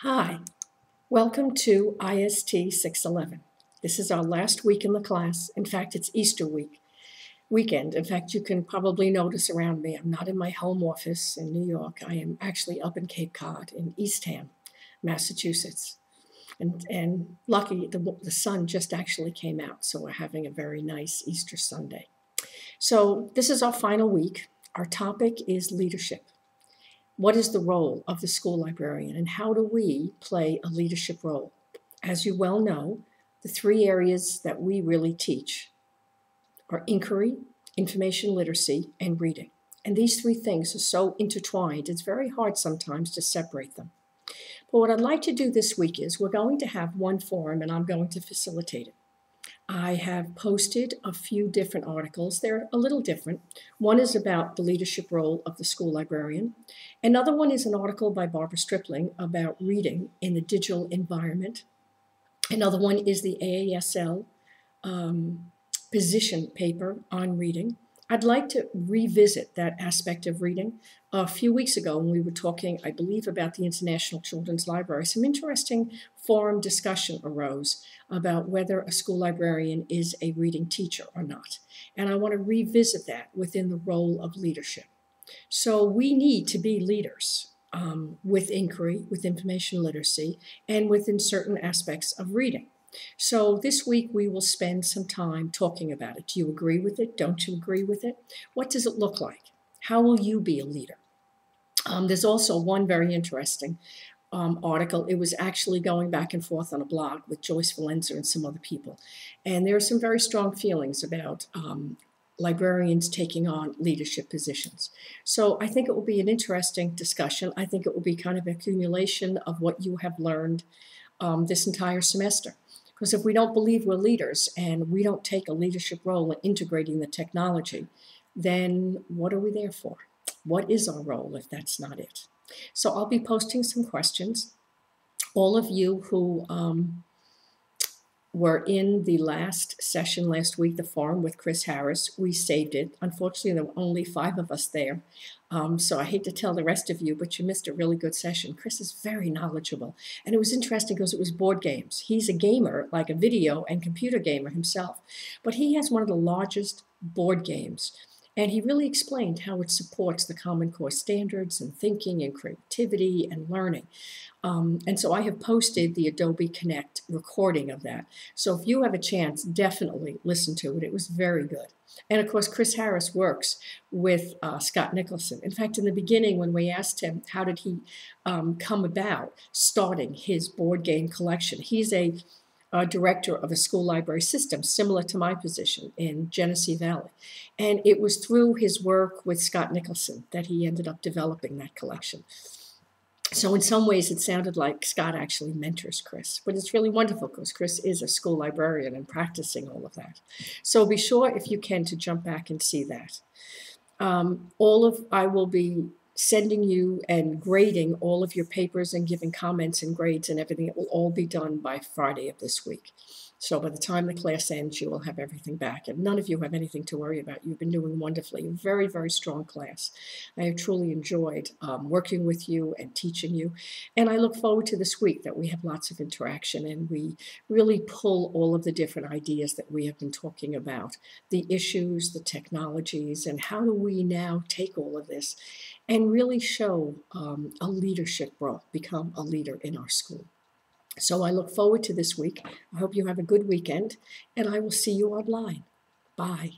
Hi, welcome to IST 611. This is our last week in the class. In fact, it's Easter weekend. In fact, you can probably notice around me, I'm not in my home office in New York. I am actually up in Cape Cod in Eastham, Massachusetts. And lucky, the sun just actually came out, so we're having a very nice Easter Sunday. So this is our final week. Our topic is leadership. What is the role of the school librarian, and how do we play a leadership role? As you well know, the three areas that we really teach are inquiry, information literacy, and reading. And these three things are so intertwined, it's very hard sometimes to separate them. But what I'd like to do this week is we're going to have one forum, and I'm going to facilitate it. I have posted a few different articles. They're a little different. One is about the leadership role of the school librarian. Another one is an article by Barbara Stripling about reading in the digital environment. Another one is the AASL position paper on reading. I'd like to revisit that aspect of reading. A few weeks ago when we were talking, I believe, about the International Children's Library, some interesting forum discussion arose about whether a school librarian is a reading teacher or not. And I want to revisit that within the role of leadership. So we need to be leaders with inquiry, with information literacy, and within certain aspects of reading. So this week we will spend some time talking about it. Do you agree with it? Don't you agree with it? What does it look like? How will you be a leader? There's also one very interesting article. It was actually going back and forth on a blog with Joyce Valenza and some other people. And there are some very strong feelings about librarians taking on leadership positions. So I think it will be an interesting discussion. I think it will be kind of an accumulation of what you have learned this entire semester. Because if we don't believe we're leaders and we don't take a leadership role in integrating the technology, then what are we there for? What is our role if that's not it? So I'll be posting some questions. All of you who were in the last session last week, the forum with Chris Harris, we saved it. Unfortunately, there were only 5 of us there. So I hate to tell the rest of you, but you missed a really good session. Chris is very knowledgeable. And it was interesting because it was board games. He's a gamer, like a video and computer gamer himself. But he has one of the largest board games. And he really explained how it supports the Common Core standards and thinking and creativity and learning. And so I have posted the Adobe Connect recording of that. So if you have a chance, definitely listen to it. It was very good. And of course, Chris Harris works with Scott Nicholson. In fact, in the beginning, when we asked him how did he come about starting his board game collection, he's a director of a school library system similar to my position in Genesee Valley. And it was through his work with Scott Nicholson that he ended up developing that collection. So in some ways, it sounded like Scott actually mentors Chris, but it's really wonderful because Chris is a school librarian and practicing all of that. So be sure, if you can, to jump back and see that. I will be sending you and grading all of your papers and giving comments and grades and everything. It will all be done by Friday of this week. So by the time the class ends, you will have everything back. And none of you have anything to worry about. You've been doing wonderfully. A very, very strong class. I have truly enjoyed working with you and teaching you. And I look forward to this week that we have lots of interaction and we really pull all of the different ideas that we have been talking about, the issues, the technologies, and how do we now take all of this and really show a leadership role, become a leader in our school. So I look forward to this week. I hope you have a good weekend, and I will see you online. Bye.